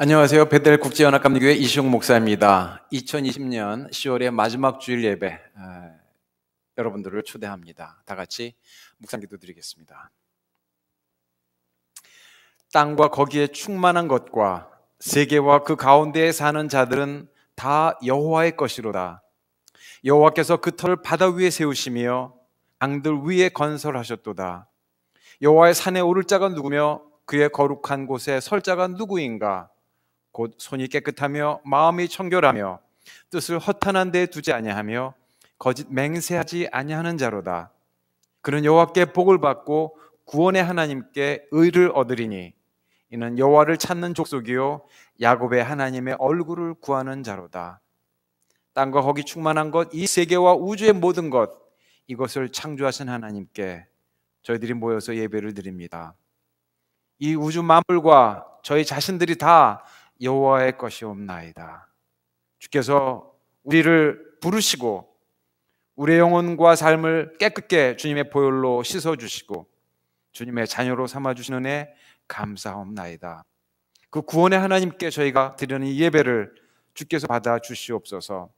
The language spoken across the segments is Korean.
안녕하세요. 베델 국제연합감리교회 이시용 목사입니다. 2020년 10월의 마지막 주일 예배 여러분들을 초대합니다. 다 같이 묵상 기도 드리겠습니다. 땅과 거기에 충만한 것과 세계와 그 가운데에 사는 자들은 다 여호와의 것이로다. 여호와께서 그 터를 바다 위에 세우시며 강들 위에 건설하셨도다. 여호와의 산에 오를 자가 누구며 그의 거룩한 곳에 설 자가 누구인가? 곧 손이 깨끗하며 마음이 청결하며 뜻을 허탄한 데 두지 아니하며 거짓 맹세하지 아니하는 자로다. 그는 여호와께 복을 받고 구원의 하나님께 의를 얻으리니 이는 여호와를 찾는 족속이요 야곱의 하나님의 얼굴을 구하는 자로다. 땅과 거기 충만한 것, 이 세계와 우주의 모든 것, 이것을 창조하신 하나님께 저희들이 모여서 예배를 드립니다. 이 우주 만물과 저희 자신들이 다 여호와의 것이옵나이다. 주께서 우리를 부르시고 우리의 영혼과 삶을 깨끗게 주님의 보혈로 씻어주시고 주님의 자녀로 삼아주시는 은혜 감사옵나이다. 그 구원의 하나님께 저희가 드리는 이 예배를 주께서 받아 주시옵소서.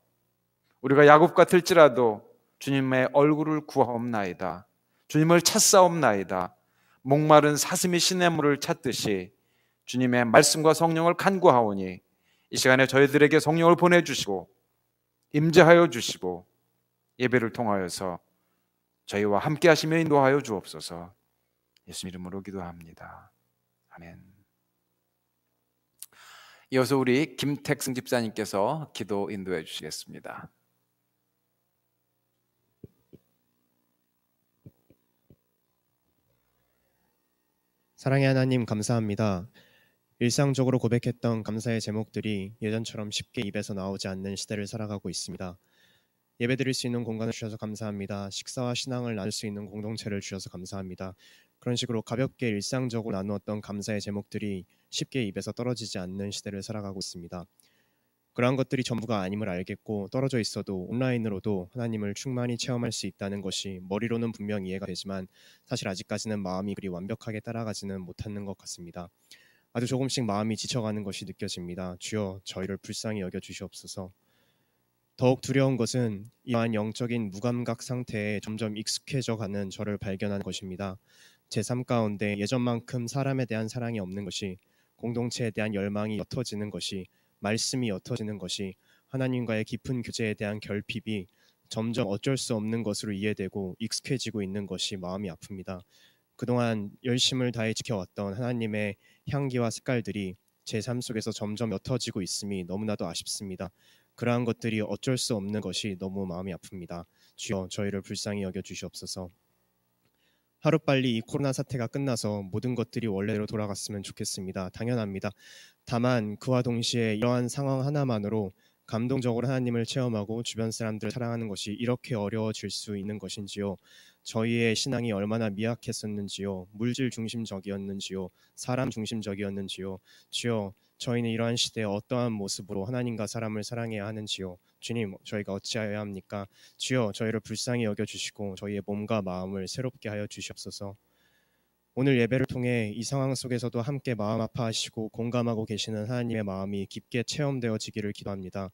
우리가 야곱 같을지라도 주님의 얼굴을 구하옵나이다. 주님을 찾사옵나이다. 목마른 사슴이 시냇물을 찾듯이 주님의 말씀과 성령을 간구하오니 이 시간에 저희들에게 성령을 보내주시고 임재하여 주시고 예배를 통하여서 저희와 함께 하시며 인도하여 주옵소서. 예수 이름으로 기도합니다. 아멘. 이어서 우리 김택승 집사님께서 기도 인도해 주시겠습니다. 사랑의 하나님 감사합니다. 일상적으로 고백했던 감사의 제목들이 예전처럼 쉽게 입에서 나오지 않는 시대를 살아가고 있습니다. 예배드릴 수 있는 공간을 주셔서 감사합니다. 식사와 신앙을 나눌 수 있는 공동체를 주셔서 감사합니다. 그런 식으로 가볍게 일상적으로 나누었던 감사의 제목들이 쉽게 입에서 떨어지지 않는 시대를 살아가고 있습니다. 그러한 것들이 전부가 아님을 알겠고 떨어져 있어도 온라인으로도 하나님을 충만히 체험할 수 있다는 것이 머리로는 분명 이해가 되지만 사실 아직까지는 마음이 그리 완벽하게 따라가지는 못하는 것 같습니다. 아주 조금씩 마음이 지쳐가는 것이 느껴집니다. 주여 저희를 불쌍히 여겨주시옵소서. 더욱 두려운 것은 이러한 영적인 무감각 상태에 점점 익숙해져가는 저를 발견하는 것입니다. 제 삶 가운데 예전만큼 사람에 대한 사랑이 없는 것이, 공동체에 대한 열망이 옅어지는 것이, 말씀이 옅어지는 것이, 하나님과의 깊은 교제에 대한 결핍이 점점 어쩔 수 없는 것으로 이해되고 익숙해지고 있는 것이 마음이 아픕니다. 그동안 열심을 다해 지켜왔던 하나님의 향기와 색깔들이 제 삶 속에서 점점 옅어지고 있음이 너무나도 아쉽습니다. 그러한 것들이 어쩔 수 없는 것이 너무 마음이 아픕니다. 주여 저희를 불쌍히 여겨주시옵소서. 하루빨리 이 코로나 사태가 끝나서 모든 것들이 원래대로 돌아갔으면 좋겠습니다. 당연합니다. 다만 그와 동시에 이러한 상황 하나만으로 감동적으로 하나님을 체험하고 주변 사람들을 사랑하는 것이 이렇게 어려워질 수 있는 것인지요. 저희의 신앙이 얼마나 미약했었는지요. 물질 중심적이었는지요. 사람 중심적이었는지요. 주여 저희는 이러한 시대에 어떠한 모습으로 하나님과 사람을 사랑해야 하는지요. 주님 저희가 어찌하여야 합니까? 주여 저희를 불쌍히 여겨주시고 저희의 몸과 마음을 새롭게 하여 주시옵소서. 오늘 예배를 통해 이 상황 속에서도 함께 마음 아파하시고 공감하고 계시는 하나님의 마음이 깊게 체험되어지기를 기도합니다.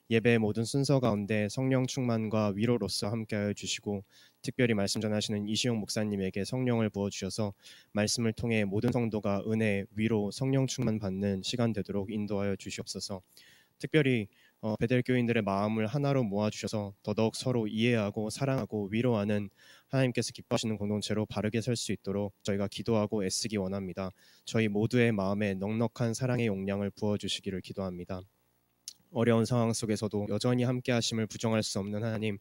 예배의 모든 순서 가운데 성령 충만과 위로로서 함께하여 주시고 특별히 말씀 전하시는 이시용 목사님에게 성령을 부어주셔서 말씀을 통해 모든 성도가 은혜, 위로, 성령 충만 받는 시간 되도록 인도하여 주시옵소서. 특별히 베델 교인들의 마음을 하나로 모아주셔서 더더욱 서로 이해하고 사랑하고 위로하는 하나님께서 기뻐하시는 공동체로 바르게 설 수 있도록 저희가 기도하고 애쓰기 원합니다. 저희 모두의 마음에 넉넉한 사랑의 용량을 부어주시기를 기도합니다. 어려운 상황 속에서도 여전히 함께 하심을 부정할 수 없는 하나님,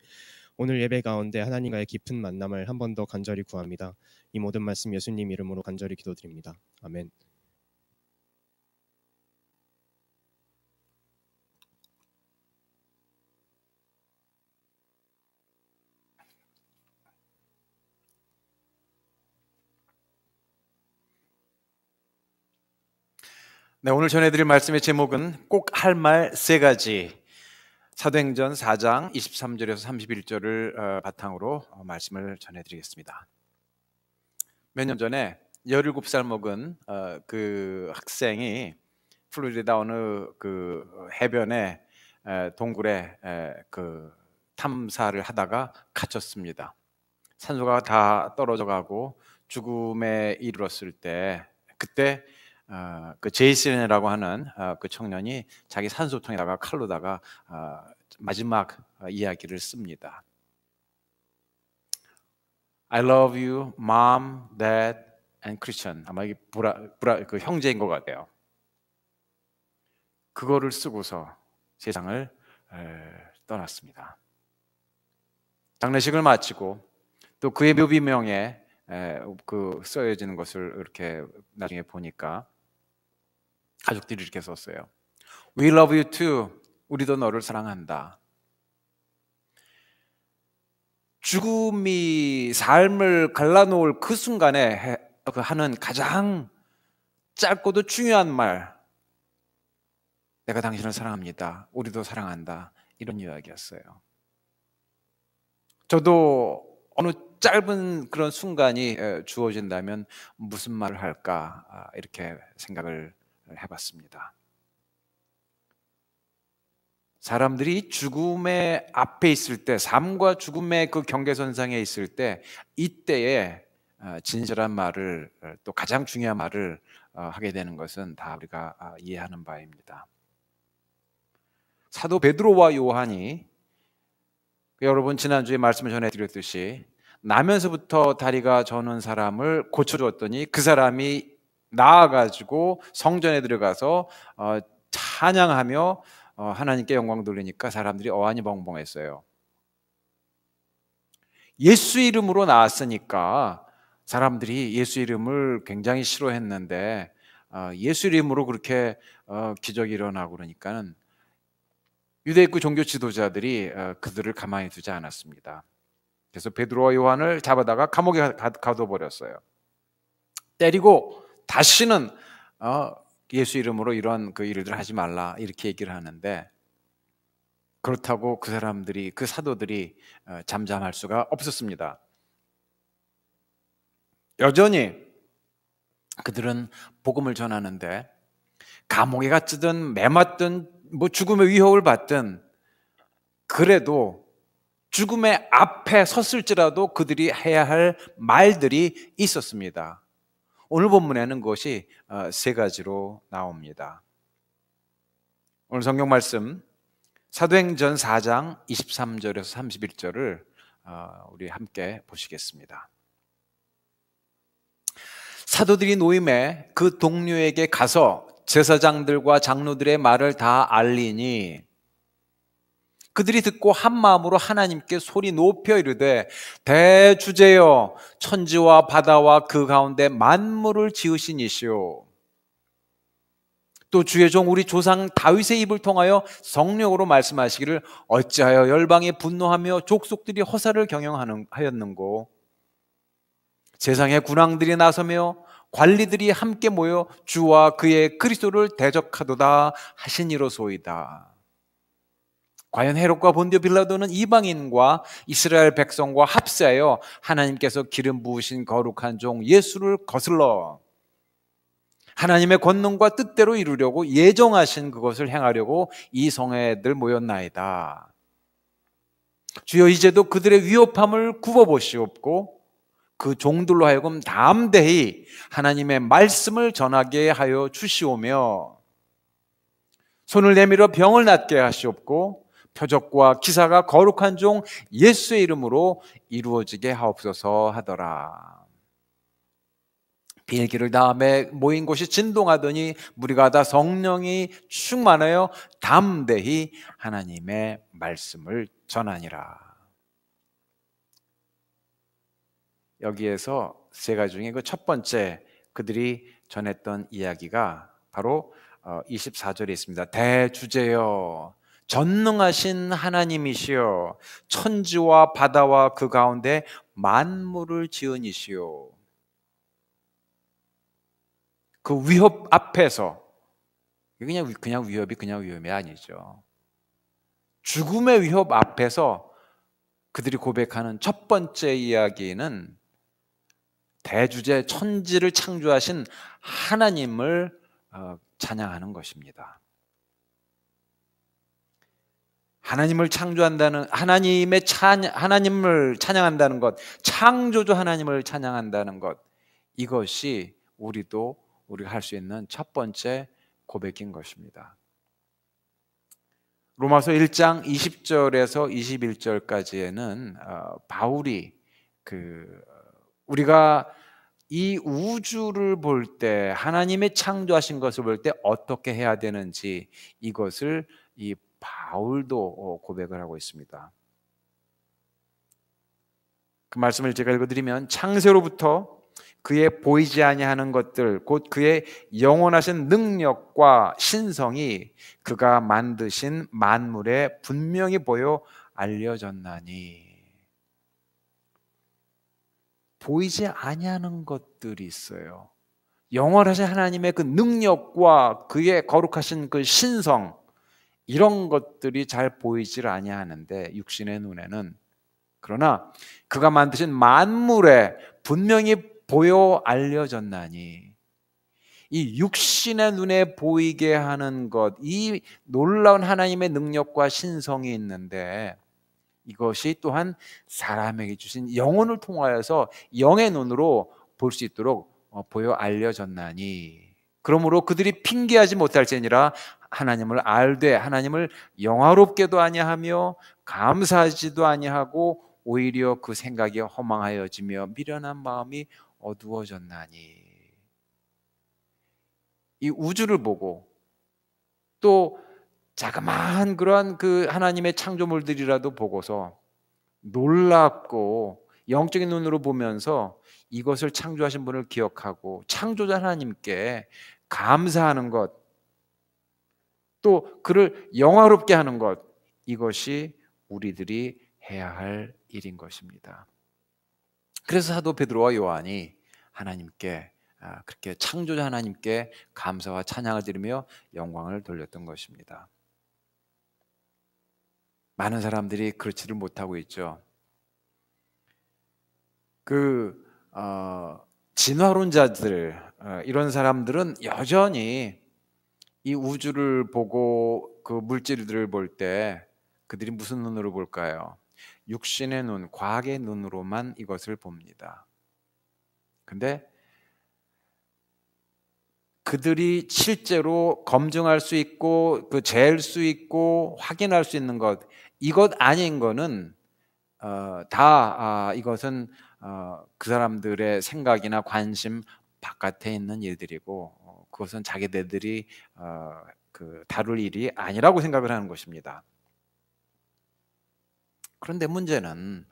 오늘 예배 가운데 하나님과의 깊은 만남을 한 번 더 간절히 구합니다. 이 모든 말씀 예수님 이름으로 간절히 기도드립니다. 아멘. 네, 오늘 전해드릴 말씀의 제목은 꼭 할 말 세 가지. 사도행전 4장 23절에서 31절을 바탕으로 말씀을 전해드리겠습니다. 몇 년 전에 17살 먹은 그 학생이 플로리다 어느 그 해변에 동굴에 그 탐사를 하다가 갇혔습니다. 산소가 다 떨어져 가고 죽음에 이르렀을 때, 그때 그 제이슨이라고 하는 그 청년이 자기 산소통에다가 칼로다가 마지막 이야기를 씁니다. I love you, mom, dad, and Christian. 아마 이게 그 형제인 것 같아요. 그거를 쓰고서 세상을 떠났습니다. 장례식을 마치고 또 그의 묘비명에 그 써여지는 것을 이렇게 나중에 보니까 가족들이 이렇게 썼어요. We love you too. 우리도 너를 사랑한다. 죽음이 삶을 갈라놓을 그 순간에 하는 가장 짧고도 중요한 말, 내가 당신을 사랑합니다. 우리도 사랑한다. 이런 이야기였어요. 저도 어느 짧은 그런 순간이 주어진다면 무슨 말을 할까 이렇게 생각을 해봤습니다. 사람들이 죽음의 앞에 있을 때, 삶과 죽음의 그 경계선상에 있을 때, 이때에 진실한 말을, 또 가장 중요한 말을 하게 되는 것은 다 우리가 이해하는 바입니다. 사도 베드로와 요한이, 여러분 지난주에 말씀을 전해드렸듯이 나면서부터 다리가 저는 사람을 고쳐주었더니 그 사람이 나아가지고 성전에 들어가서 찬양하며 하나님께 영광 돌리니까 사람들이 어안이 벙벙했어요. 예수 이름으로 나왔으니까 사람들이 예수 이름을 굉장히 싫어했는데 예수 이름으로 그렇게 기적이 일어나고 그러니까는 유대인구 종교 지도자들이 그들을 가만히 두지 않았습니다. 그래서 베드로와 요한을 잡아다가 감옥에 가둬버렸어요. 때리고 다시는 예수 이름으로 이런 그 일을 하지 말라 이렇게 얘기를 하는데, 그렇다고 그 사람들이, 그 사도들이 잠잠할 수가 없었습니다. 여전히 그들은 복음을 전하는데 감옥에 갇히든 매맞든 뭐 죽음의 위협을 받든, 그래도 죽음의 앞에 섰을지라도 그들이 해야 할 말들이 있었습니다. 오늘 본문에는 그것이 세 가지로 나옵니다. 오늘 성경 말씀 사도행전 4장 23절에서 31절을 우리 함께 보시겠습니다. 사도들이 노임에 그 동료에게 가서 제사장들과 장로들의 말을 다 알리니 그들이 듣고 한 마음으로 하나님께 소리 높여 이르되, 대주제여 천지와 바다와 그 가운데 만물을 지으신 이시오, 또 주의 종 우리 조상 다윗의 입을 통하여 성령으로 말씀하시기를 어찌하여 열방에 분노하며 족속들이 허사를 경영하였는고, 세상의 군왕들이 나서며 관리들이 함께 모여 주와 그의 그리스도를 대적하도다 하시니로소이다. 과연 헤롯과 본디오 빌라도는 이방인과 이스라엘 백성과 합세하여 하나님께서 기름 부으신 거룩한 종 예수를 거슬러 하나님의 권능과 뜻대로 이루려고 예정하신 그것을 행하려고 이 성회들 모였나이다. 주여 이제도 그들의 위협함을 굽어보시옵고 그 종들로 하여금 담대히 하나님의 말씀을 전하게 하여 주시오며 손을 내밀어 병을 낫게 하시옵고 표적과 기사가 거룩한 종 예수의 이름으로 이루어지게 하옵소서 하더라. 비행기를 다음에 모인 곳이 진동하더니 무리가 다 성령이 충만하여 담대히 하나님의 말씀을 전하니라. 여기에서 세 가지 중에 그 첫 번째 그들이 전했던 이야기가 바로 24절에 있습니다. 대주제여 전능하신 하나님이시여 천지와 바다와 그 가운데 만물을 지은 이시여. 그 위협 앞에서, 그냥 위협이 아니죠. 죽음의 위협 앞에서 그들이 고백하는 첫 번째 이야기는 대주제 천지를 창조하신 하나님을 찬양하는 것입니다. 하나님을 창조한다는 하나님을 찬양한다는 것, 창조주 하나님을 찬양한다는 것, 이것이 우리가 할 수 있는 첫 번째 고백인 것입니다. 로마서 1장 20절에서 21절까지에는 바울이 우리가 이 우주를 볼 때, 하나님의 창조하신 것을 볼 때 어떻게 해야 되는지, 이것을 이 바울도 고백을 하고 있습니다. 그 말씀을 제가 읽어드리면, 창세로부터 그의 보이지 아니하는 것들, 곧 그의 영원하신 능력과 신성이 그가 만드신 만물에 분명히 보여 알려졌나니. 보이지 아니하는 것들이 있어요. 영원하신 하나님의 그 능력과 그의 거룩하신 그 신성, 이런 것들이 잘 보이질 아니하는데, 육신의 눈에는. 그러나 그가 만드신 만물에 분명히 보여 알려졌나니. 이 육신의 눈에 보이게 하는 것, 이 놀라운 하나님의 능력과 신성이 있는데, 이것이 또한 사람에게 주신 영혼을 통하여서 영의 눈으로 볼 수 있도록 보여 알려졌나니. 그러므로 그들이 핑계하지 못할지니라 하나님을 알되 하나님을 영화롭게도 아니하며 감사하지도 아니하고 오히려 그 생각이 허망하여지며 미련한 마음이 어두워졌나니. 이 우주를 보고 또 자그마한 그런 그 하나님의 창조물들이라도 보고서 놀랍고 영적인 눈으로 보면서 이것을 창조하신 분을 기억하고 창조자 하나님께 감사하는 것, 또 그를 영화롭게 하는 것, 이것이 우리들이 해야 할 일인 것입니다. 그래서 사도 베드로와 요한이 하나님께, 그렇게 창조자 하나님께 감사와 찬양을 드리며 영광을 돌렸던 것입니다. 많은 사람들이 그렇지를 못하고 있죠. 진화론자들, 이런 사람들은 여전히 이 우주를 보고 그 물질들을 볼 때 그들이 무슨 눈으로 볼까요? 육신의 눈, 과학의 눈으로만 이것을 봅니다. 근데 그들이 실제로 검증할 수 있고 잴 수 있고 확인할 수 있는 것, 이것 아닌 거는 이것은 그 사람들의 생각이나 관심 바깥에 있는 일들이고, 그것은 자기네들이 다룰 일이 아니라고 생각을 하는 것입니다. 그런데 문제는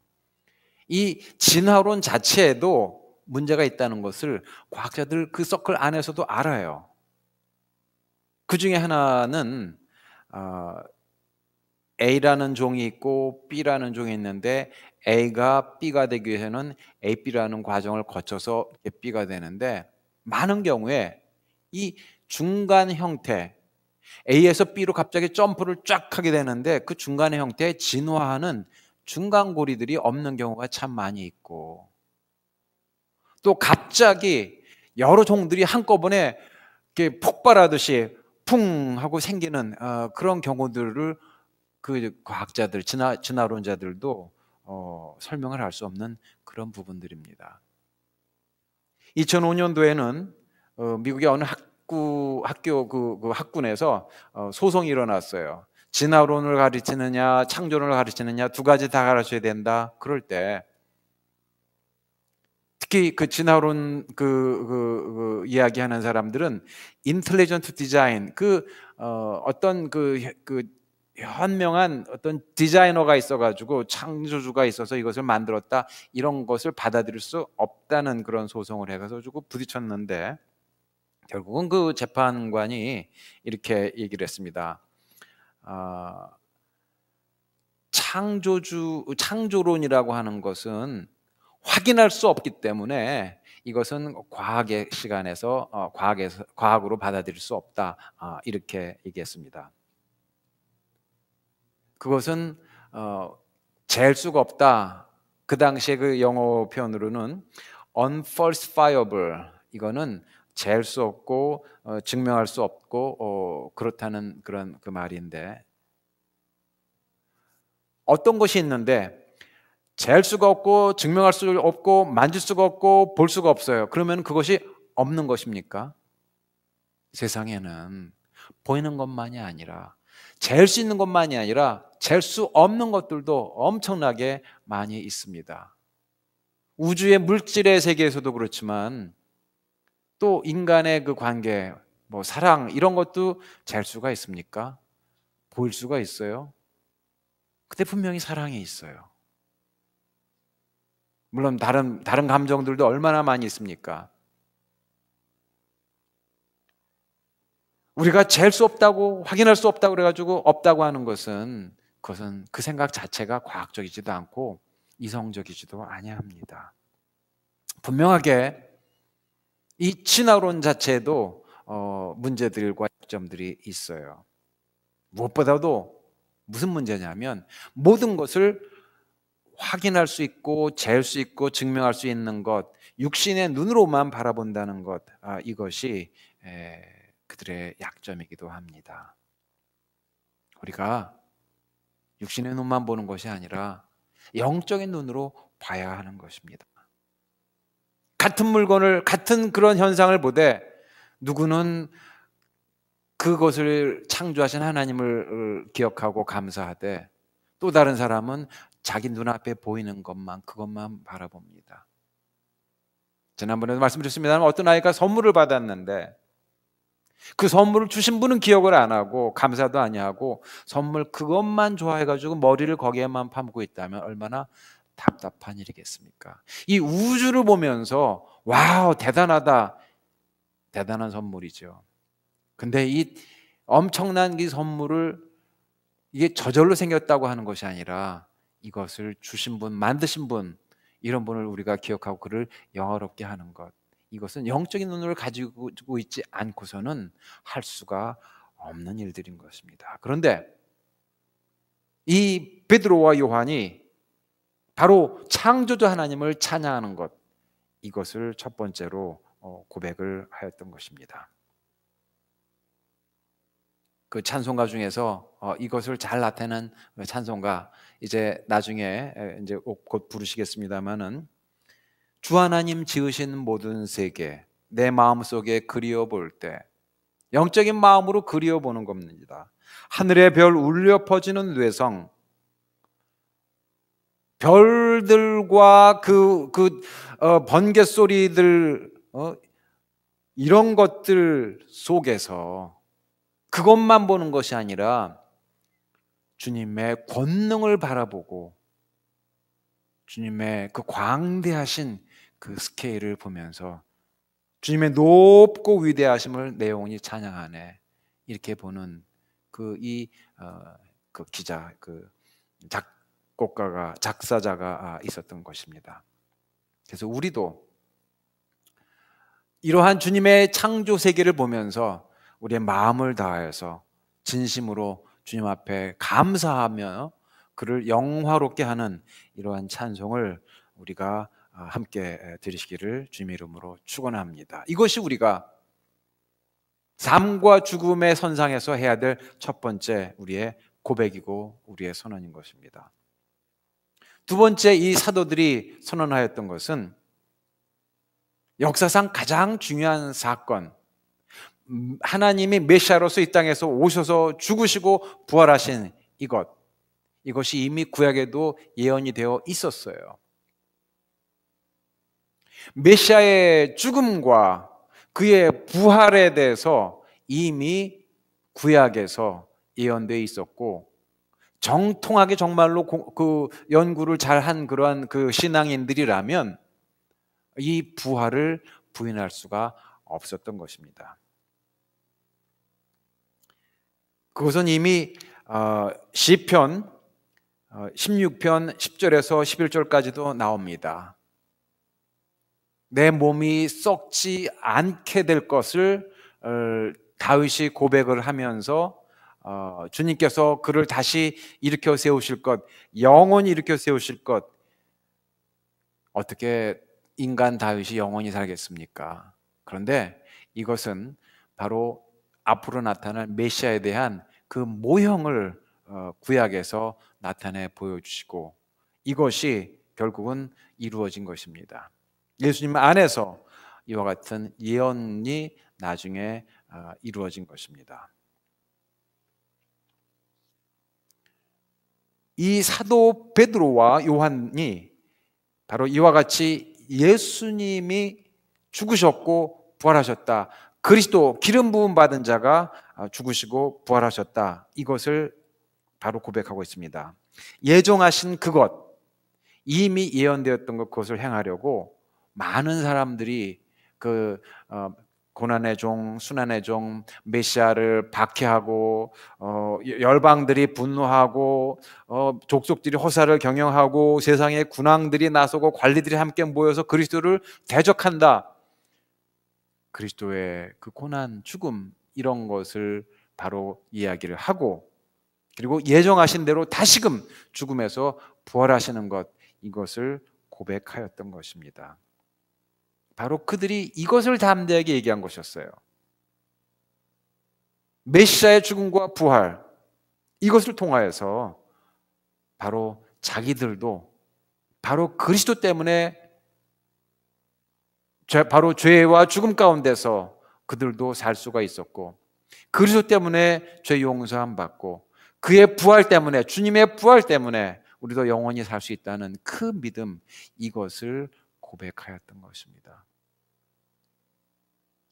이 진화론 자체에도 문제가 있다는 것을 과학자들 그 서클 안에서도 알아요. 그 중에 하나는 A라는 종이 있고 B라는 종이 있는데, A가 B가 되기 위해서는 AB라는 과정을 거쳐서 B가 되는데, 많은 경우에 이 중간 형태, A에서 B로 갑자기 점프를 쫙 하게 되는데, 그 중간의 형태에 진화하는 중간고리들이 없는 경우가 참 많이 있고, 또 갑자기 여러 종들이 한꺼번에 이렇게 폭발하듯이 풍 하고 생기는 그런 경우들을 그 과학자들, 진화론자들도 설명을 할 수 없는 그런 부분들입니다. 2005년도에는 미국의 어느 학교 학군에서 소송이 일어났어요. 진화론을 가르치느냐 창조론을 가르치느냐 두 가지 다 가르쳐야 된다. 그럴 때 특히 그 진화론 이야기하는 사람들은 인텔리전트 디자인, 어떤 현명한 어떤 디자이너가 있어가지고 창조주가 있어서 이것을 만들었다, 이런 것을 받아들일 수 없다는 그런 소송을 해가지고 부딪혔는데, 결국은 그 재판관이 이렇게 얘기를 했습니다. 창조론이라고 하는 것은 확인할 수 없기 때문에 이것은 과학의 시간에서 과학으로 받아들일 수 없다, 이렇게 얘기했습니다. 그것은 잴 수가 없다. 그 당시에 그 영어 표현으로는 unfalsifiable, 이거는 잴 수 없고 증명할 수 없고 그렇다는 그런 그 말인데, 어떤 것이 있는데 잴 수가 없고 증명할 수 없고 만질 수가 없고 볼 수가 없어요. 그러면 그것이 없는 것입니까? 세상에는 보이는 것만이 아니라, 잴 수 있는 것만이 아니라 잴 수 없는 것들도 엄청나게 많이 있습니다. 우주의 물질의 세계에서도 그렇지만 또 인간의 그 관계, 뭐 사랑, 이런 것도 잴 수가 있습니까? 보일 수가 있어요? 근데 분명히 사랑이 있어요. 물론 다른 감정들도 얼마나 많이 있습니까? 우리가 잴 수 없다고, 확인할 수 없다고 그래가지고 없다고 하는 것은, 그것은 그 생각 자체가 과학적이지도 않고 이성적이지도 아니합니다. 분명하게 이 진화론 자체에도 문제들과 약점들이 있어요. 무엇보다도 무슨 문제냐면, 모든 것을 확인할 수 있고 잴 수 있고 증명할 수 있는 것, 육신의 눈으로만 바라본다는 것, 이것이 그들의 약점이기도 합니다. 우리가 육신의 눈만 보는 것이 아니라 영적인 눈으로 봐야 하는 것입니다. 같은 물건을, 같은 그런 현상을 보되 누구는 그것을 창조하신 하나님을 기억하고 감사하되, 또 다른 사람은 자기 눈앞에 보이는 것만, 그것만 바라봅니다. 지난번에도 말씀드렸습니다만, 어떤 아이가 선물을 받았는데 그 선물을 주신 분은 기억을 안 하고 감사도 아니하고 선물 그것만 좋아해가지고 머리를 거기에만 파묻고 있다면 얼마나 답답한 일이겠습니까? 이 우주를 보면서 와우, 대단하다, 대단한 선물이죠. 근데 이 엄청난 이 선물을, 이게 저절로 생겼다고 하는 것이 아니라 이것을 주신 분, 만드신 분, 이런 분을 우리가 기억하고 그를 영화롭게 하는 것, 이것은 영적인 눈을 가지고 있지 않고서는 할 수가 없는 일들인 것입니다. 그런데 이 베드로와 요한이 바로 창조주 하나님을 찬양하는 것, 이것을 첫 번째로 고백을 하였던 것입니다. 그 찬송가 중에서 이것을 잘 나타내는 찬송가, 이제 나중에 이제 곧 부르시겠습니다만은, 주 하나님 지으신 모든 세계 내 마음속에 그리워볼 때, 영적인 마음으로 그리워보는 겁니다. 하늘의 별 울려 퍼지는 뇌성, 별들과 번개 소리들, 이런 것들 속에서 그것만 보는 것이 아니라 주님의 권능을 바라보고 주님의 그 광대하신 그 스케일을 보면서 주님의 높고 위대하심을 내 영혼이 찬양하네, 이렇게 보는 그 기자, 그 작곡가가, 작사자가 있었던 것입니다. 그래서 우리도 이러한 주님의 창조 세계를 보면서 우리의 마음을 다해서 진심으로 주님 앞에 감사하며 그를 영화롭게 하는 이러한 찬송을 우리가 함께 드리시기를 주님의 이름으로 축원합니다. 이것이 우리가 삶과 죽음의 선상에서 해야 될 첫 번째 우리의 고백이고 우리의 선언인 것입니다. 두 번째, 이 사도들이 선언하였던 것은 역사상 가장 중요한 사건, 하나님이 메시아로서 이 땅에서 오셔서 죽으시고 부활하신 이것이 이미 구약에도 예언이 되어 있었어요. 메시아의 죽음과 그의 부활에 대해서 이미 구약에서 예언되어 있었고, 정통하게 정말로 그 연구를 잘한 그러한 그 신앙인들이라면 이 부활을 부인할 수가 없었던 것입니다. 그것은 이미 시편 16편 10절에서 11절까지도 나옵니다. 내 몸이 썩지 않게 될 것을 다윗이 고백을 하면서 주님께서 그를 다시 일으켜 세우실 것, 영원히 일으켜 세우실 것, 어떻게 인간 다윗이 영원히 살겠습니까? 그런데 이것은 바로 앞으로 나타날 메시아에 대한 그 모형을 구약에서 나타내 보여주시고 이것이 결국은 이루어진 것입니다. 예수님 안에서 이와 같은 예언이 나중에 이루어진 것입니다. 이 사도 베드로와 요한이 바로 이와 같이 예수님이 죽으셨고 부활하셨다, 그리스도 기름 부음 받은 자가 죽으시고 부활하셨다, 이것을 바로 고백하고 있습니다. 예정하신 그것, 이미 예언되었던 것, 그것을 행하려고 많은 사람들이 그 고난의 종, 순환의 종 메시아를 박해하고 열방들이 분노하고 족속들이 호사를 경영하고 세상의 군왕들이 나서고 관리들이 함께 모여서 그리스도를 대적한다. 그리스도의 그 고난, 죽음, 이런 것을 바로 이야기를 하고, 그리고 예정하신 대로 다시금 죽음에서 부활하시는 것, 이것을 고백하였던 것입니다. 바로 그들이 이것을 담대하게 얘기한 것이었어요. 메시아의 죽음과 부활, 이것을 통하여서 바로 자기들도 바로 그리스도 때문에 바로 죄와 죽음 가운데서 그들도 살 수가 있었고, 그리스도 때문에 죄 용서함 받고, 그의 부활 때문에, 주님의 부활 때문에 우리도 영원히 살 수 있다는 그 믿음, 이것을 고백하였던 것입니다.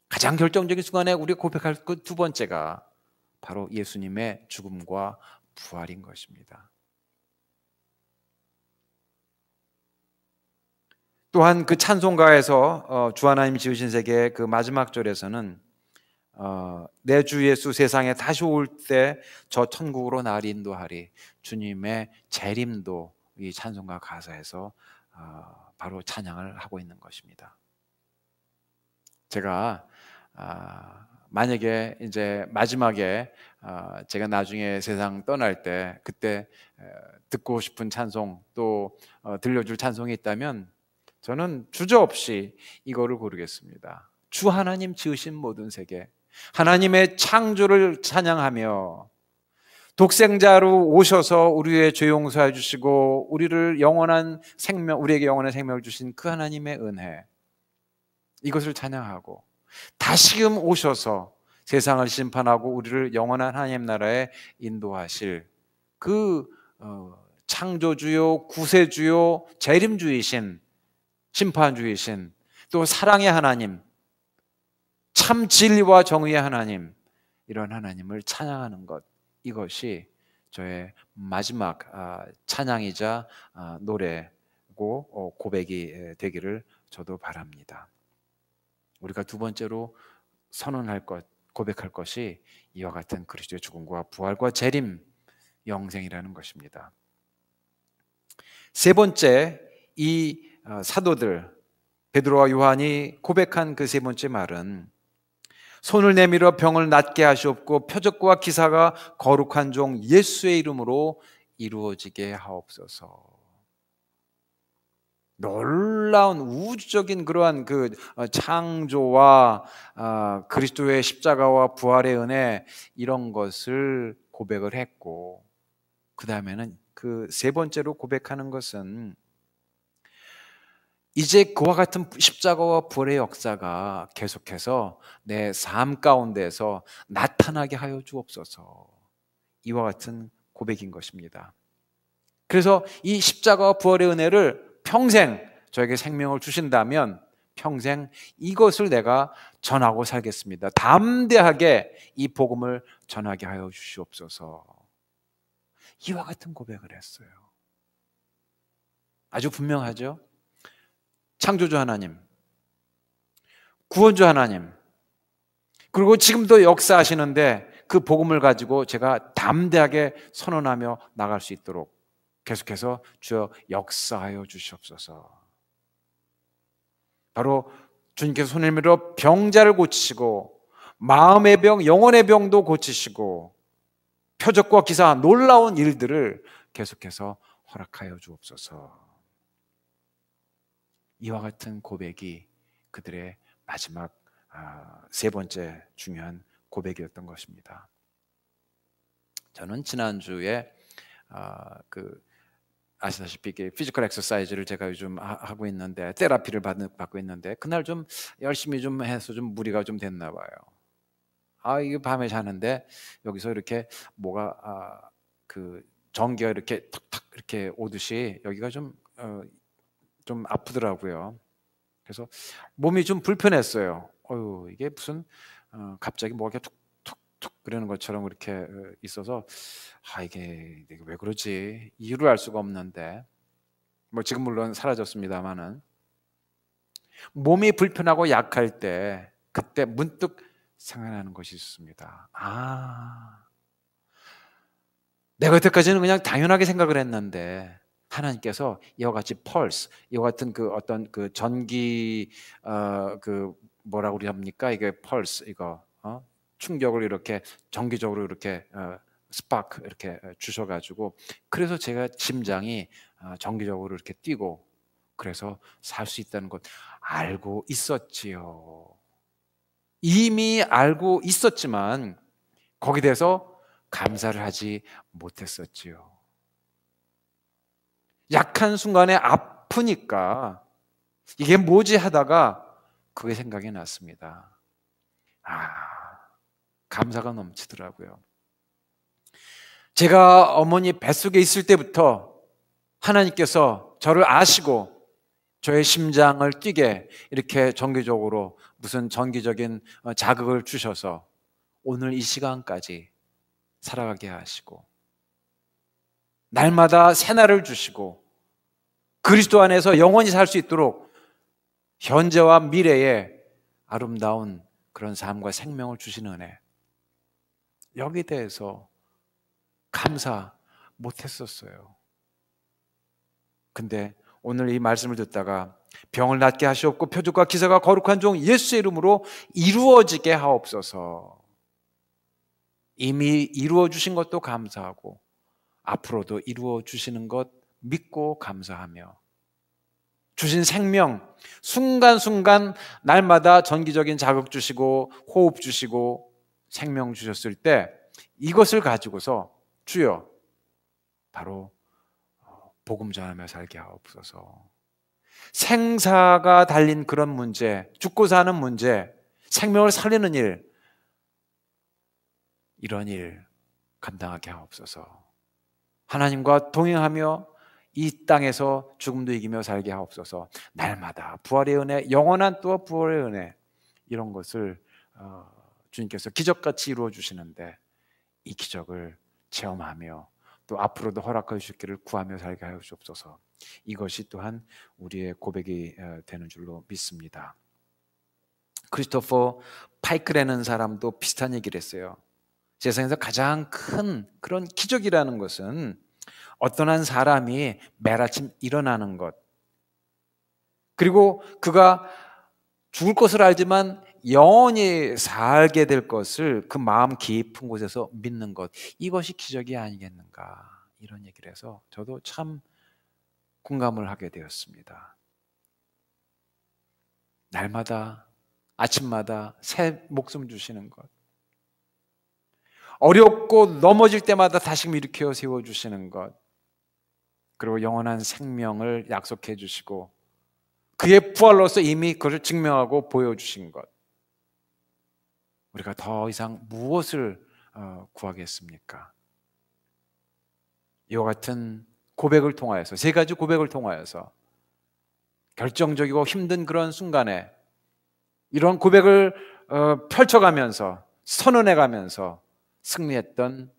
가장 결정적인 순간에 우리가 고백할 그 두 번째가 바로 예수님의 죽음과 부활인 것입니다. 또한 그 찬송가에서 주 하나님 지으신 세계의 그 마지막 절에서는 내 주 예수 세상에 다시 올 때 저 천국으로 날 인도하리, 주님의 재림도 이 찬송가 가사에서 바로 찬양을 하고 있는 것입니다. 제가 만약에 이제 마지막에 제가 나중에 세상 떠날 때 그때 듣고 싶은 찬송, 또 들려줄 찬송이 있다면 저는 주저없이 이거를 고르겠습니다. 주 하나님 지으신 모든 세계, 하나님의 창조를 찬양하며 독생자로 오셔서 우리의 죄 용서해 주시고 우리를 영원한 생명, 우리에게 영원한 생명을 주신 그 하나님의 은혜, 이것을 찬양하고 다시금 오셔서 세상을 심판하고 우리를 영원한 하나님 나라에 인도하실 그 창조주요, 구세주요, 재림주이신, 심판주이신, 또 사랑의 하나님, 참 진리와 정의의 하나님, 이런 하나님을 찬양하는 것, 이것이 저의 마지막 찬양이자 노래고 고백이 되기를 저도 바랍니다. 우리가 두 번째로 선언할 것, 고백할 것이 이와 같은 그리스도의 죽음과 부활과 재림, 영생이라는 것입니다. 세 번째, 이 사도들 베드로와 요한이 고백한 그 세 번째 말은 손을 내밀어 병을 낫게 하시옵고 표적과 기사가 거룩한 종 예수의 이름으로 이루어지게 하옵소서. 놀라운 우주적인 그러한 그 창조와 그리스도의 십자가와 부활의 은혜, 이런 것을 고백을 했고, 그 다음에는 그 세 번째로 고백하는 것은 이제 그와 같은 십자가와 부활의 역사가 계속해서 내 삶 가운데서 나타나게 하여 주옵소서, 이와 같은 고백인 것입니다. 그래서 이 십자가와 부활의 은혜를 평생 저에게 생명을 주신다면 평생 이것을 내가 전하고 살겠습니다. 담대하게 이 복음을 전하게 하여 주시옵소서, 이와 같은 고백을 했어요. 아주 분명하죠? 창조주 하나님, 구원주 하나님, 그리고 지금도 역사하시는데 그 복음을 가지고 제가 담대하게 선언하며 나갈 수 있도록 계속해서 주여 역사하여 주시옵소서. 바로 주님께서 손을 밀어 병자를 고치시고 마음의 병, 영혼의 병도 고치시고 표적과 기사, 놀라운 일들을 계속해서 허락하여 주옵소서. 이와 같은 고백이 그들의 마지막 세 번째 중요한 고백이었던 것입니다. 저는 지난주에 아시다시피 피지컬 엑서사이즈를 제가 요즘 하고 있는데, 테라피를 받고 있는데, 그날 좀 열심히 좀 해서 좀 무리가 좀 됐나 봐요. 이게 밤에 자는데 여기서 이렇게 뭐가 전기가 이렇게 탁탁 이렇게 오듯이 여기가 좀 아프더라고요. 그래서 몸이 좀 불편했어요. 이게 무슨 갑자기 뭐가 툭툭툭 그러는 것처럼 그렇게 있어서 이게 왜 그러지? 이유를 알 수가 없는데, 뭐 지금 물론 사라졌습니다만은, 몸이 불편하고 약할 때 그때 문득 생각나는 것이 있습니다. 내가 여태까지는 그냥 당연하게 생각을 했는데 하나님께서 이와 같이 펄스, 이와 같은 어떤 전기 뭐라고 우리 합니까? 이게 펄스, 이거 충격을 이렇게 전기적으로 이렇게 스파크 이렇게 주셔가지고, 그래서 제가 심장이 전기적으로 이렇게 뛰고, 그래서 살 수 있다는 것 알고 있었지요. 이미 알고 있었지만 거기에 대해서 감사를 하지 못했었지요. 약한 순간에 아프니까 이게 뭐지 하다가 그게 생각이 났습니다. 감사가 넘치더라고요. 제가 어머니 뱃속에 있을 때부터 하나님께서 저를 아시고 저의 심장을 뛰게 이렇게 정기적으로 무슨 전기적인 자극을 주셔서 오늘 이 시간까지 살아가게 하시고, 날마다 새날을 주시고 그리스도 안에서 영원히 살 수 있도록 현재와 미래에 아름다운 그런 삶과 생명을 주시는 은혜, 여기에 대해서 감사 못했었어요. 근데 오늘 이 말씀을 듣다가 병을 낫게 하시옵고 표적과 기사가 거룩한 종 예수의 이름으로 이루어지게 하옵소서. 이미 이루어 주신 것도 감사하고 앞으로도 이루어 주시는 것 믿고 감사하며, 주신 생명 순간순간 날마다 전기적인 자극 주시고 호흡 주시고 생명 주셨을 때 이것을 가지고서 주여 바로 복음 전하며 살게 하옵소서. 생사가 달린 그런 문제, 죽고 사는 문제, 생명을 살리는 일, 이런 일 감당하게 하옵소서. 하나님과 동행하며 이 땅에서 죽음도 이기며 살게 하옵소서. 날마다 부활의 은혜, 영원한 또 부활의 은혜, 이런 것을 주님께서 기적같이 이루어 주시는데 이 기적을 체험하며 또 앞으로도 허락하여 주시기를 구하며 살게 하여 주옵소서. 이것이 또한 우리의 고백이 되는 줄로 믿습니다. 크리스토퍼 파이크라는 사람도 비슷한 얘기를 했어요. 세상에서 가장 큰 그런 기적이라는 것은 어떤 한 사람이 매일 아침 일어나는 것, 그리고 그가 죽을 것을 알지만 영원히 살게 될 것을 그 마음 깊은 곳에서 믿는 것, 이것이 기적이 아니겠는가, 이런 얘기를 해서 저도 참 공감을 하게 되었습니다. 날마다 아침마다 새 목숨 주시는 것, 어렵고 넘어질 때마다 다시 일으켜 세워주시는 것, 그리고 영원한 생명을 약속해 주시고 그의 부활로서 이미 그것을 증명하고 보여주신 것, 우리가 더 이상 무엇을 구하겠습니까? 이와 같은 고백을 통하여서, 세 가지 고백을 통하여서 결정적이고 힘든 그런 순간에 이런 고백을 펼쳐가면서 선언해가면서 승리했던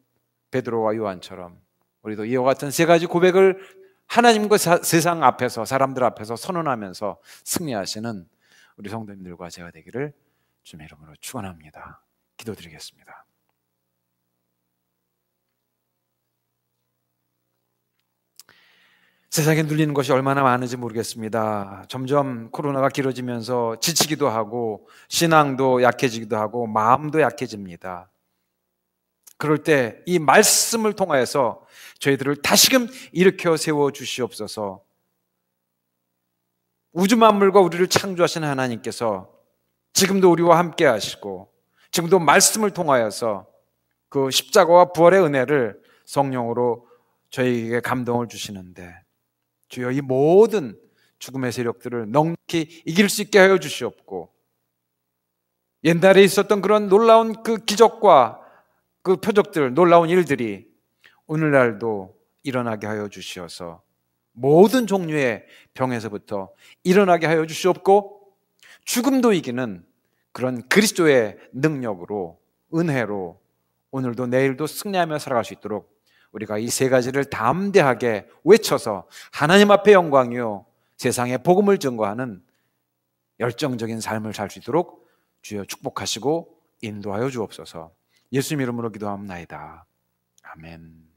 베드로와 요한처럼 우리도 이와 같은 세 가지 고백을 하나님과 세상 앞에서, 사람들 앞에서 선언하면서 승리하시는 우리 성도님들과 제가 되기를 주님의 이름으로 축원합니다. 기도드리겠습니다. 세상에 눌리는 것이 얼마나 많은지 모르겠습니다. 점점 코로나가 길어지면서 지치기도 하고 신앙도 약해지기도 하고 마음도 약해집니다. 그럴 때 이 말씀을 통하여서 저희들을 다시금 일으켜 세워 주시옵소서. 우주 만물과 우리를 창조하신 하나님께서 지금도 우리와 함께 하시고 지금도 말씀을 통하여서 그 십자가와 부활의 은혜를 성령으로 저희에게 감동을 주시는데, 주여 이 모든 죽음의 세력들을 넉넉히 이길 수 있게 하여 주시옵고, 옛날에 있었던 그런 놀라운 그 기적과 그 표적들, 놀라운 일들이 오늘날도 일어나게 하여 주시어서 모든 종류의 병에서부터 일어나게 하여 주시옵고, 죽음도 이기는 그런 그리스도의 능력으로, 은혜로 오늘도 내일도 승리하며 살아갈 수 있도록 우리가 이 세 가지를 담대하게 외쳐서 하나님 앞에 영광이요 세상에 복음을 증거하는 열정적인 삶을 살 수 있도록 주여 축복하시고 인도하여 주옵소서. 예수님 이름으로 기도합나이다. 아멘.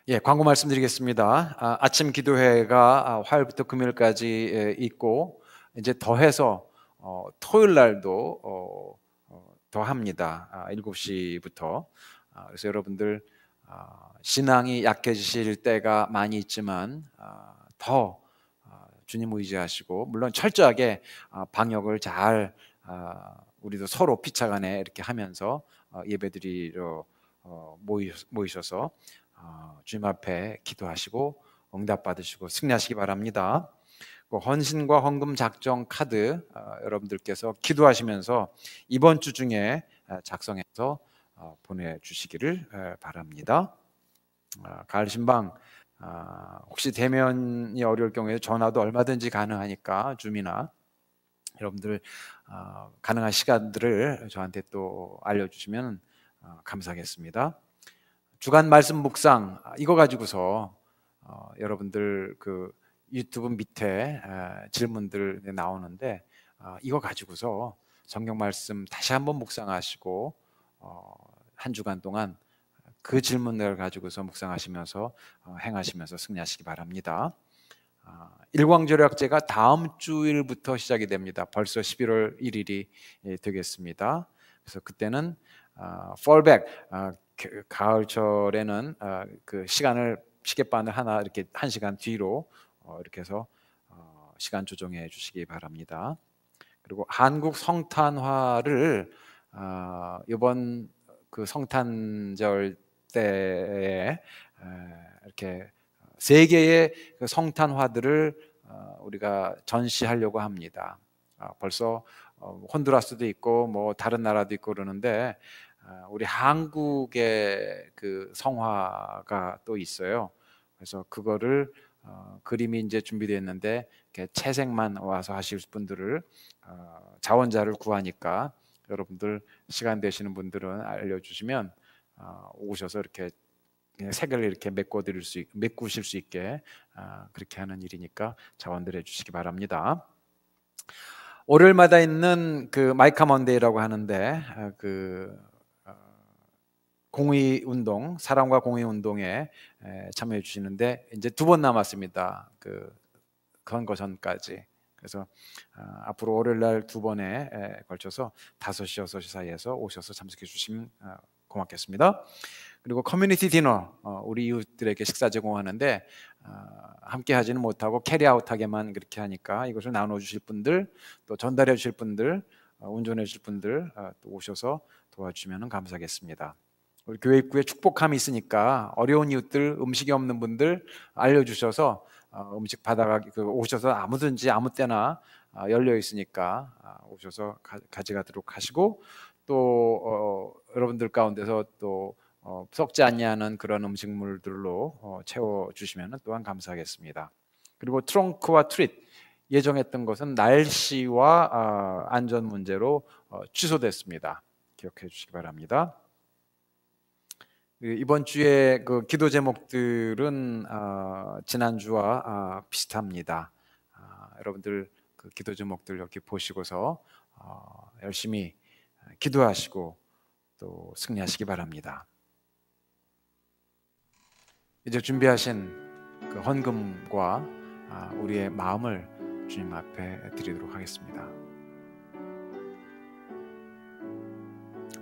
예, 광고 말씀드리겠습니다. 아침 기도회가 화요일부터 금요일까지 있고 이제 더해서 토요일 날도 더 합니다. 7시부터. 그래서 여러분들 신앙이 약해지실 때가 많이 있지만 더 주님 의지하시고 물론 철저하게 방역을 잘 우리도 서로 피차간에 이렇게 하면서 예배드리러 모이셔서 주님 앞에 기도하시고 응답 받으시고 승리하시기 바랍니다. 헌신과 헌금 작정 카드 여러분들께서 기도하시면서 이번 주 중에 작성해서 보내주시기를 바랍니다. 가을 신방 혹시 대면이 어려울 경우에 전화도 얼마든지 가능하니까 줌이나 여러분들 가능한 시간들을 저한테 또 알려주시면 감사하겠습니다. 주간 말씀 묵상 이거 가지고서 여러분들 그 유튜브 밑에 질문들 나오는데 이거 가지고서 성경 말씀 다시 한번 묵상하시고 한 주간 동안 그 질문을 가지고서 묵상하시면서 행하시면서 승리하시기 바랍니다. 일광절약제가 다음 주일부터 시작이 됩니다. 벌써 11월 1일이 되겠습니다. 그래서 그때는 fallback 가을철에는 그 시간을 시계반을 하나 이렇게 1시간 뒤로 이렇게 해서 시간 조정해 주시기 바랍니다. 그리고 한국 성탄화를 이번 그 성탄절 때에 이렇게 세 개의 그 성탄화들을 우리가 전시하려고 합니다. 벌써 혼두라스도 있고 뭐 다른 나라도 있고 그러는데 우리 한국의 그 성화가 또 있어요. 그래서 그거를 그림이 이제 준비되어 있는데 이렇게 채색만 와서 하실 분들을 자원자를 구하니까 여러분들 시간 되시는 분들은 알려주시면 오셔서 이렇게 색을 이렇게 메꾸실 수 있게 그렇게 하는 일이니까 자원들 해주시기 바랍니다. 월요일마다 있는 그 마이카 먼데이라고 하는데 그 공의 운동, 사랑과 공의 운동에 참여해 주시는데 이제 2번 남았습니다. 그 선거 전까지. 그래서 앞으로 월요일 날 2번에 걸쳐서 5시, 6시 사이에서 오셔서 참석해 주시면 고맙겠습니다. 그리고 커뮤니티 디너, 우리 이웃들에게 식사 제공하는데 함께 하지는 못하고 캐리아웃하게만 그렇게 하니까 이것을 나눠주실 분들, 또 전달해 주실 분들, 운전해 주실 분들 또 오셔서 도와주시면 감사하겠습니다. 우리 교회 입구에 축복함이 있으니까 어려운 이웃들, 음식이 없는 분들 알려주셔서 음식 받아가기 오셔서 아무든지 아무 때나 열려 있으니까 오셔서 가져가도록 하시고 또 여러분들 가운데서 또 썩지 않냐는 그런 음식물들로 채워주시면 또한 감사하겠습니다. 그리고 트렁크와 트릿 예정했던 것은 날씨와 안전 문제로 취소됐습니다. 기억해 주시기 바랍니다. 이번 주에 그 기도 제목들은 지난주와 비슷합니다. 여러분들 그 기도 제목들 여기 보시고서 열심히 기도하시고 또 승리하시기 바랍니다. 이제 준비하신 그 헌금과 우리의 마음을 주님 앞에 드리도록 하겠습니다.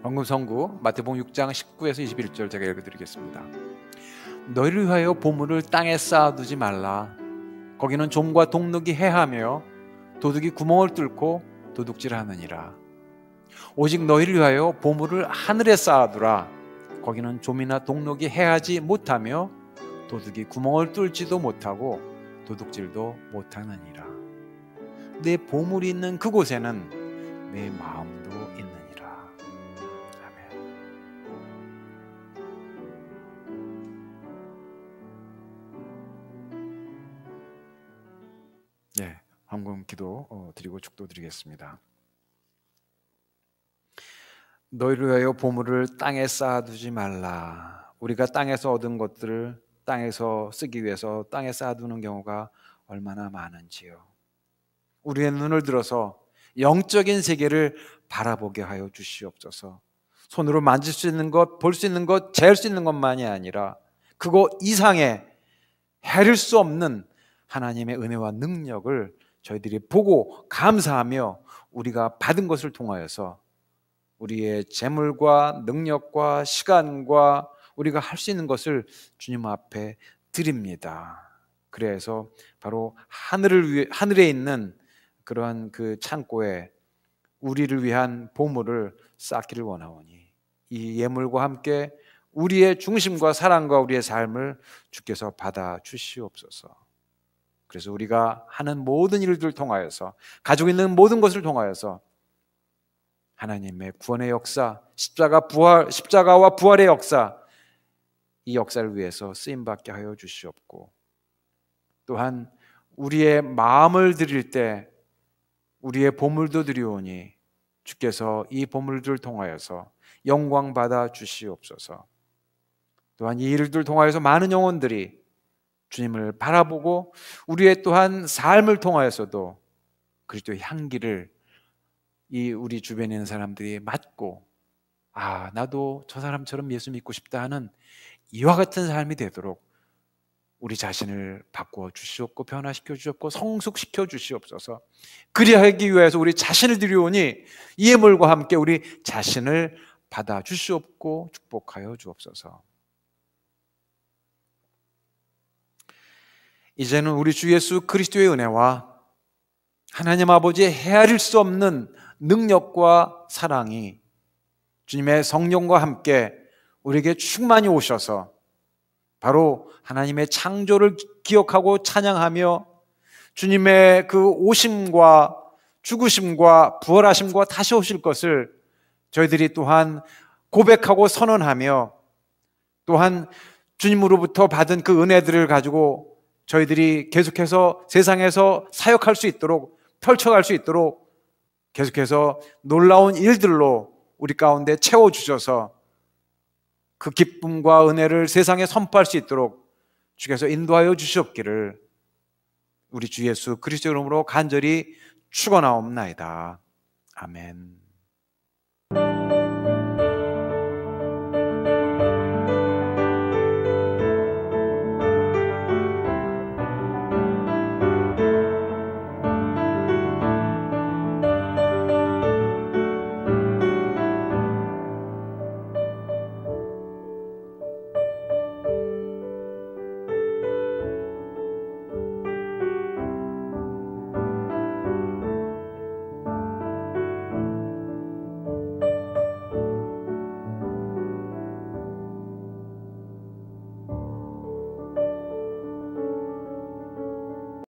헌금 선구 마태복음 6장 19에서 21절 제가 읽어드리겠습니다. 너희를 위하여 보물을 땅에 쌓아두지 말라. 거기는 좀과 동록이 해하며 도둑이 구멍을 뚫고 도둑질하느니라. 오직 너희를 위하여 보물을 하늘에 쌓아두라. 거기는 좀이나 동록이 해하지 못하며 도둑이 구멍을 뚫지도 못하고 도둑질도 못하느니라. 내 보물이 있는 그곳에는 내 마음도 있느니라. 아멘. 네, 헌금 기도 드리고 축도 드리겠습니다. 너희를 위하여 보물을 땅에 쌓아두지 말라. 우리가 땅에서 얻은 것들을 땅에서 쓰기 위해서 땅에 쌓아두는 경우가 얼마나 많은지요. 우리의 눈을 들어서 영적인 세계를 바라보게 하여 주시옵소서. 손으로 만질 수 있는 것, 볼 수 있는 것, 재할 수 있는 것만이 아니라 그거 이상의 헤아릴 수 없는 하나님의 은혜와 능력을 저희들이 보고 감사하며 우리가 받은 것을 통하여서 우리의 재물과 능력과 시간과 우리가 할 수 있는 것을 주님 앞에 드립니다. 그래서 바로 하늘에 있는 그러한 그 창고에 우리를 위한 보물을 쌓기를 원하오니 이 예물과 함께 우리의 중심과 사랑과 우리의 삶을 주께서 받아 주시옵소서. 그래서 우리가 하는 모든 일들을 통하여서 가지고 있는 모든 것을 통하여서 하나님의 구원의 역사, 십자가와 부활의 역사, 이 역사를 위해서 쓰임받게 하여 주시옵고, 또한 우리의 마음을 드릴 때 우리의 보물도 드리오니 주께서 이 보물들을 통하여서 영광 받아 주시옵소서. 또한 이 일들 통하여서 많은 영혼들이 주님을 바라보고 우리의 또한 삶을 통하여서도 그리스도의 향기를 이 우리 주변에 있는 사람들이 맡고, 아, 나도 저 사람처럼 예수 믿고 싶다 하는 이와 같은 삶이 되도록 우리 자신을 바꾸어 주시옵고 변화시켜 주시옵고 성숙시켜 주시옵소서. 그리하기 위해서 우리 자신을 드리오니 이 예물과 함께 우리 자신을 받아 주시옵고 축복하여 주옵소서. 이제는 우리 주 예수 그리스도의 은혜와 하나님 아버지의 헤아릴 수 없는 능력과 사랑이 주님의 성령과 함께 우리에게 충만히 오셔서 바로 하나님의 창조를 기억하고 찬양하며 주님의 그 오심과 죽으심과 부활하심과 다시 오실 것을 저희들이 또한 고백하고 선언하며, 또한 주님으로부터 받은 그 은혜들을 가지고 저희들이 계속해서 세상에서 사역할 수 있도록, 펼쳐갈 수 있도록 계속해서 놀라운 일들로 우리 가운데 채워주셔서 그 기쁨과 은혜를 세상에 선포할 수 있도록 주께서 인도하여 주시옵기를 우리 주 예수 그리스도 이름으로 간절히 축원하옵나이다. 아멘.